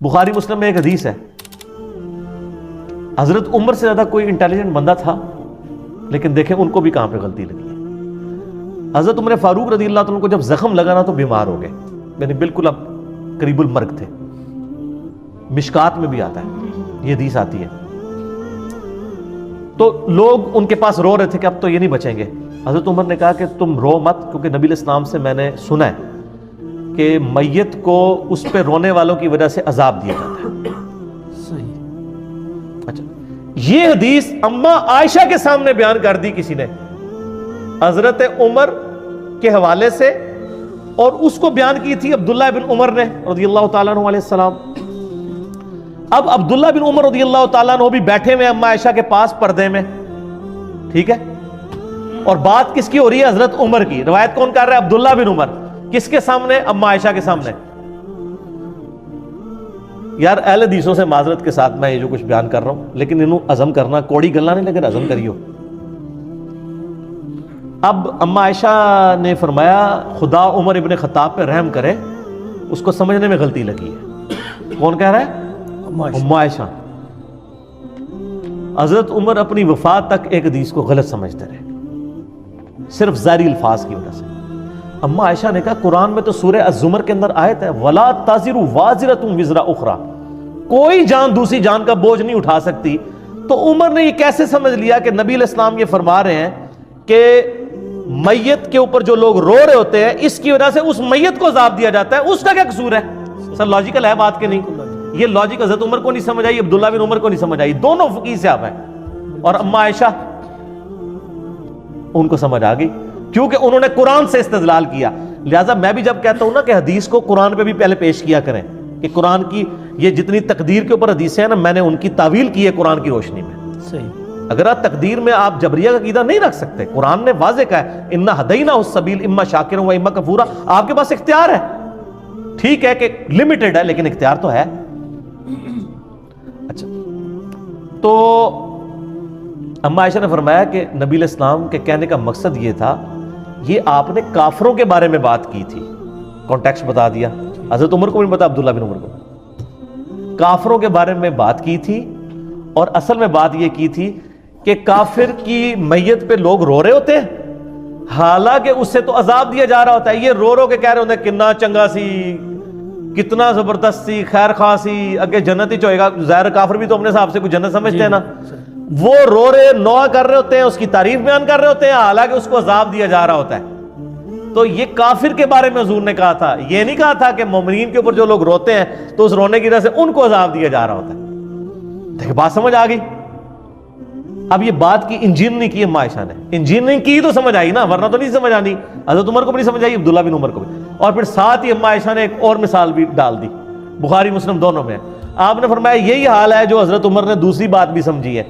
بخاری مسلم میں ایک حدیث ہے، حضرت عمر سے زیادہ کوئی انٹیلیجنٹ بندہ تھا، لیکن دیکھیں ان کو بھی کہاں پہ غلطی لگی ہے۔ حضرت عمر فاروق رضی اللہ عنہ کو جب زخم لگا نا تو بیمار ہو گئے، یعنی بالکل اب قریب المرگ تھے۔ مشکات میں بھی آتا ہے، یہ حدیث آتی ہے۔ تو لوگ ان کے پاس رو رہے تھے کہ اب تو یہ نہیں بچیں گے۔ حضرت عمر نے کہا کہ تم رو مت، کیونکہ نبی علیہ السلام سے میں نے سنا ہے کہ میت کو اس پہ رونے والوں کی وجہ سے عذاب دیا جاتا ہے۔ صحیح۔ اچھا، یہ حدیث اما عائشہ کے سامنے بیان کر دی کسی نے حضرت عمر کے حوالے سے، اور اس کو بیان کی تھی عبداللہ بن عمر نے رضی اللہ تعالیٰ عنہ علیہ السلام۔ اب عبداللہ بن عمر رضی اللہ تعالیٰ عنہ بھی بیٹھے ہوئے اما عائشہ کے پاس پردے میں، ٹھیک ہے، اور بات کس کی ہو رہی ہے؟ حضرت عمر کی۔ روایت کون کر رہا ہے؟ عبداللہ بن عمر۔ کس کے سامنے؟ اما عائشہ کے سامنے۔ یار اہل حدیثوں سے معذرت کے ساتھ میں یہ جو کچھ بیان کر رہا ہوں، لیکن انہوں عزم کرنا کوڑی گلنا نہیں، لیکن عزم کریو۔ اب اما عائشہ نے فرمایا خدا عمر ابن خطاب پہ رحم کرے، اس کو سمجھنے میں غلطی لگی ہے۔ کون کہہ رہا ہے؟ اما عائشہ۔ حضرت عمر اپنی وفات تک ایک حدیث کو غلط سمجھتے رہے، صرف ظاہری الفاظ کی وجہ سے۔ اما عائشہ نے کہا قرآن میں تو سورہ الزمر کے اندر آیت ہے وَلَا تَزِرُ وَازِرَةٌ وِزْرَ أُخْرَى، کوئی جان دوسری جان کا بوجھ نہیں اٹھا سکتی۔ تو عمر نے یہ کیسے سمجھ لیا کہ نبی علیہ السلام یہ فرما رہے ہیں کہ میت کے اوپر جو لوگ رو رہے ہوتے ہیں اس کی وجہ سے اس میت کو عذاب دیا جاتا ہے، اس کا کیا قصور ہے؟ سر لاجیکل ہے بات کہ نہیں؟ یہ لاجک حضرت عمر کو نہیں سمجھ آئی، عبداللہ بن عمر کو نہیں سمجھ آئی، دونوں فقیہ صاحب ہیں، اور اما عائشہ ان کو سمجھ آ گئی کیونکہ انہوں نے قرآن سے استدلال کیا۔ لہٰذا میں بھی جب کہتا ہوں نا کہ حدیث کو قرآن پہ بھی پہلے پیش کیا کریں، کہ قرآن کی یہ جتنی تقدیر کے اوپر حدیثیں ہیں نا، میں نے ان کی تعویل کی ہے قرآن کی روشنی میں۔ صحیح۔ اگر آپ تقدیر میں آپ جبریہ کا عقیدہ نہیں رکھ سکتے، قرآن نے واضح کہا ہے اِنَّا ہَدَيْنَاهُ السَّبِيلَ اِمَّا شَاكِرًا وَإِمَّا كَفُورًا۔ آپ کے پاس اختیار ہے، ٹھیک ہے کہ لمیٹڈ ہے لیکن اختیار تو ہے۔ اچھا، تو اما عائشہ نے فرمایا کہ نبی علیہ السلام کے کہنے کا مقصد یہ تھا، یہ آپ نے کافروں کے بارے میں بات کی تھی، کانٹیکسٹ بتا دیا، حضرت عمر کو بھی پتا، عبداللہ بن عمر کو، کافروں کے بارے میں بات کی تھی، اور اصل میں بات یہ کی تھی کہ کافر کی میت پہ لوگ رو رہے ہوتے ہیں، حالانکہ اس سے تو عذاب دیا جا رہا ہوتا ہے۔ یہ رو رو کے کہہ رہے ہوتے ہیں کتنا چنگا سی، کتنا زبردست سی، خیر خواہ سی، اگے جنت ہی چوئے گا۔ ظاہر کافر بھی تو اپنے حساب سے کوئی جنت سمجھتے ہیں نا، وہ رو رہے نوح کر رہے ہوتے ہیں، اس کی تعریف بیان کر رہے ہوتے ہیں، حالانکہ اس کو عذاب دیا جا رہا ہوتا ہے۔ تو یہ کافر کے بارے میں حضور نے کہا تھا، یہ نہیں کہا تھا کہ مومنین کے اوپر جو لوگ روتے ہیں تو اس رونے کی وجہ سے ان کو عذاب دیا جا رہا ہوتا ہے۔ دیکھ بات سمجھ آ گئی؟ اب یہ بات کی انجینئرنگ کی اما عائشہ نے، انجینئرنگ کی تو سمجھ آئی نا، ورنہ تو نہیں سمجھ آنی۔ حضرت عمر کو بھی نہیں سمجھ آئی، عبداللہ بن عمر کو بھی، اور پھر ساتھ ہی اما عائشہ نے ایک اور مثال بھی ڈال دی، بخاری مسلم دونوں میں۔ آپ نے فرمایا یہی حال ہے جو حضرت عمر نے دوسری بات بھی سمجھی ہے۔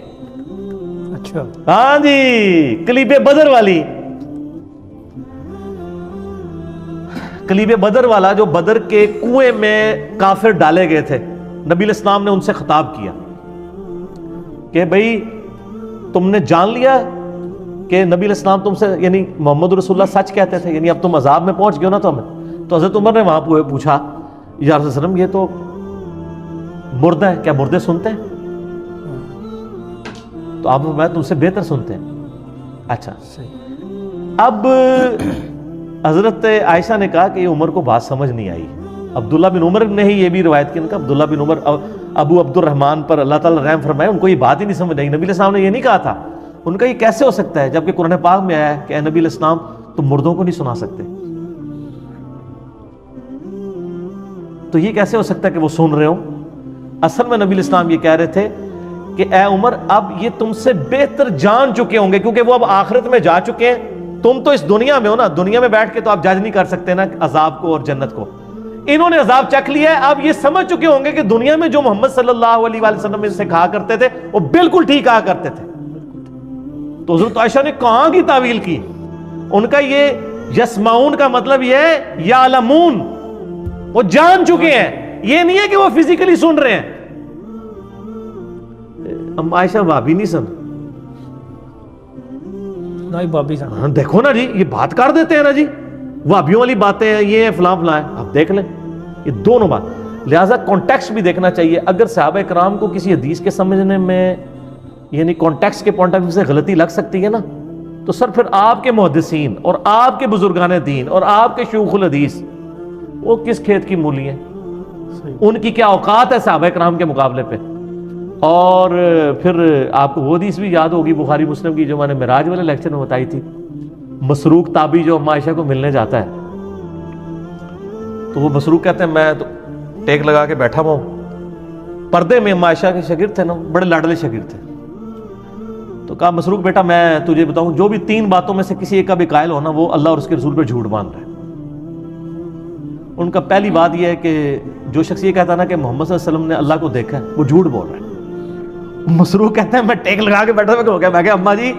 اچھا، ہاں جی، کلیب بدر والی، کلیب بدر والا جو بدر کے کنویں میں کافر ڈالے گئے تھے، نبی علیہ السلام نے ان سے خطاب کیا کہ بھئی تم نے جان لیا کہ نبی علیہ السلام تم سے، یعنی محمد رسول اللہ سچ کہتے تھے، یعنی اب تم عذاب میں پہنچ گئے ہو نا۔ تو حضرت عمر نے وہاں پوچھا یا رسول اللہ علیہ وسلم یہ تو مردہ ہے، کیا مردے سنتے ہیں؟ تو آپ نے تم سے بہتر سنتے ہیں۔ اچھا، اب حضرت عائشہ نے کہا کہ یہ عمر کو بات سمجھ نہیں آئی۔ عبداللہ بن عمر نے ہی یہ بھی روایت کی، ان کا عبداللہ بن عمر ابو عبد الرحمن پر اللہ تعالیٰ رحم فرمائے، ان کو یہ بات ہی نہیں سمجھ آئی۔ نبی علیہ السلام نے یہ نہیں کہا تھا، ان کا یہ کیسے ہو سکتا ہے جبکہ قرآن پاک میں آیا ہے کہ اے نبی علیہ السلام تم مردوں کو نہیں سنا سکتے، تو یہ کیسے ہو سکتا ہے کہ وہ سن رہے ہوں؟ اصل میں نبی علیہ السلام یہ کہہ رہے تھے کہ اے عمر اب یہ تم سے بہتر جان چکے ہوں گے، کیونکہ وہ اب آخرت میں جا چکے ہیں، تم تو اس دنیا میں ہو نا، دنیا میں بیٹھ کے تو آپ جج نہیں کر سکتے نا عذاب کو اور جنت کو۔ انہوں نے عذاب چکھ لیا ہے، اب یہ سمجھ چکے ہوں گے کہ دنیا میں جو محمد صلی اللہ علیہ وآلہ وسلم سے کہا کرتے تھے وہ بالکل ٹھیک کہا کرتے تھے۔ تو حضرت عائشہ نے کہاں کی تعویل کی؟ ان کا یہ یسمعون کا مطلب یہ ہے یعلمون، وہ جان چکے ہیں، یہ نہیں ہے کہ وہ فزیکلی سن رہے ہیں۔ ام عائشہ بھابی نہیں سن، دیکھو نا جی، یہ بات کر دیتے ہیں نا جی، وہابیوں والی باتیں ہیں، یہ فلاں فلاں ہے، آپ دیکھ لیں یہ دونوں بات۔ لہٰذا کانٹیکسٹ بھی دیکھنا چاہیے. اگر صحابہ کرام کو کسی حدیث کے سمجھنے میں یعنی کانٹیکسٹ کے پوائنٹ آف ویو سے غلطی لگ سکتی ہے نا, تو سر پھر آپ کے محدثین اور آپ کے بزرگان دین اور آپ کے شیوخ الحدیث وہ کس کھیت کی مولی ہیں؟ ان کی کیا اوقات ہے صحابہ کرام کے مقابلے پہ؟ اور پھر آپ کو وہ حدیث بھی یاد ہوگی بخاری مسلم کی جو میں نے معراج والے لیکچر میں بتائی تھی, مسروق تابعی جو اما عائشہ کو ملنے جاتا ہے تو وہ مسروق کہتے ہیں میں تو ٹیک لگا کے بیٹھا ہوا ہوں, پردے میں اما عائشہ کے شاگرد تھے نا, بڑے لاڈلے شاگرد تھے. تو کہا مسروق بیٹا میں تجھے بتاؤں, جو بھی 3 باتوں میں سے کسی ایک کا بھی قائل ہونا وہ اللہ اور اس کے رسول پہ جھوٹ باندھ رہا ہے. ان کا پہلی بات یہ ہے کہ جو شخص یہ کہتا ہے نا کہ محمد صلی اللہ علیہ وسلم نے اللہ کو دیکھا ہے وہ جھوٹ بول رہا ہے. مسروق کہتے ہیں میں ٹیک لگا کے بیٹھا ہو گیا, میں کہا اماں جی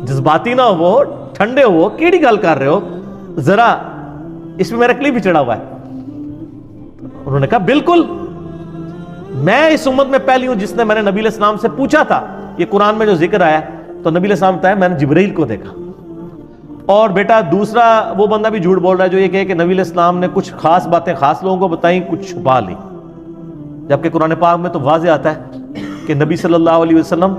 جذباتی نہ ہو, ٹھنڈے ہو, کیڑی گل کر رہے ہو, ذرا اس میں میرا کلپ بھی چڑھا ہوا ہے. انہوں نے کہا بالکل میں اس امت میں پہلی ہوں جس نے میں نے نبی علیہ السلام سے پوچھا تھا یہ قرآن میں جو ذکر آیا تو نبی علیہ السلام بتایا میں نے جبرائیل کو دیکھا. اور بیٹا دوسرا وہ بندہ بھی جھوٹ بول رہا ہے جو یہ کہے کہ نبی علیہ السلام نے کچھ خاص باتیں خاص لوگوں کو بتائیں, کچھ چھپا لی, جبکہ قرآن پاک میں تو واضح آتا ہے کہ نبی صلی اللہ علیہ وسلم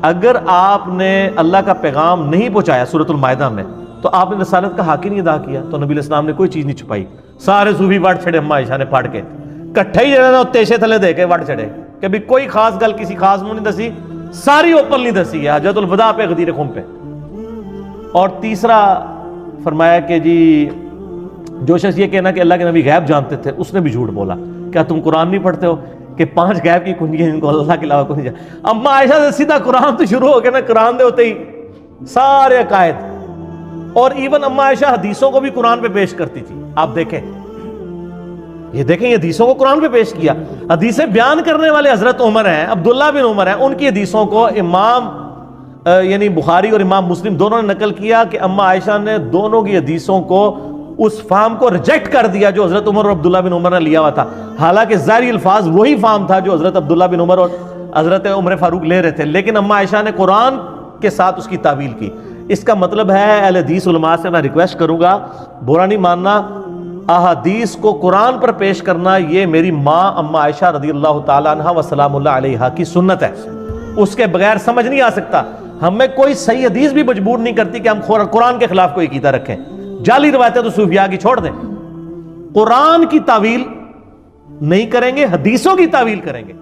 اگر آپ نے اللہ کا پیغام نہیں پہنچایا سورۃ المائدہ میں تو آپ نے رسالت کا حق ہی نہیں ادا کیا. تو نبی علیہ السلام نے کوئی چیز نہیں چھپائی. سارے صوفی وٹ چھڑے اما عائشہ نے پڑھ کے کٹھے ہی جڑے تیشے تھلے دے کے وٹ چھڑے کہ بھی کوئی خاص گل کسی خاص منہ نہیں دسی, ساری اوپن نہیں دسی ہے حجۃ الوداع پہ غدیر خم پہ. اور تیسرا فرمایا کہ جی جو شخص یہ کہنا کہ اللہ کے نبی غیب جانتے تھے اس نے بھی جھوٹ بولا. کیا تم قرآن نہیں پڑھتے ہو کہ 5 غیب کی کنجی ہیں جن کو اللہ کے علاوہ کوئی نہیں جانتا؟ اما عائشہ سے سیدھا قرآن تو شروع ہو گیا نا, قرآن دے ہوتے ہی سارے عقائد. اور ایون اما عائشہ حدیثوں کو بھی قرآن پہ پیش کرتی تھی. آپ دیکھیں یہ دیکھیں یہ حدیثوں کو قرآن پہ پیش کیا. حدیثیں بیان کرنے والے حضرت عمر ہیں, عبداللہ بن عمر ہیں, ان کی حدیثوں کو امام یعنی بخاری اور امام مسلم دونوں نے نقل کیا کہ اما عائشہ نے دونوں کی حدیثوں کو اس فہم کو ریجیکٹ کر دیا جو حضرت عمر اور عبداللہ بن عمر نے لیا ہوا تھا. حالانکہ ظاہری الفاظ وہی فہم تھا جو حضرت عبداللہ بن عمر اور حضرت عمر فاروق لے رہے تھے, لیکن اما عائشہ نے قرآن کے ساتھ اس کی تعویل کی. اس کا مطلب ہے اہل حدیث علماء سے میں ریکویسٹ کروں گا, برا نہیں ماننا, احادیث کو قرآن پر پیش کرنا یہ میری ماں اما عائشہ رضی اللہ تعالیٰ عنہ و سلام اللہ علیہا کی سنت ہے. اس کے بغیر سمجھ نہیں آ سکتا. ہمیں کوئی صحیح حدیث بھی مجبور نہیں کرتی کہ ہم قرآن کے خلاف کوئی عقیدہ رکھیں. جعلی روایتیں تو صوفیاء کی چھوڑ دیں, قرآن کی تعویل نہیں کریں گے, حدیثوں کی تعویل کریں گے.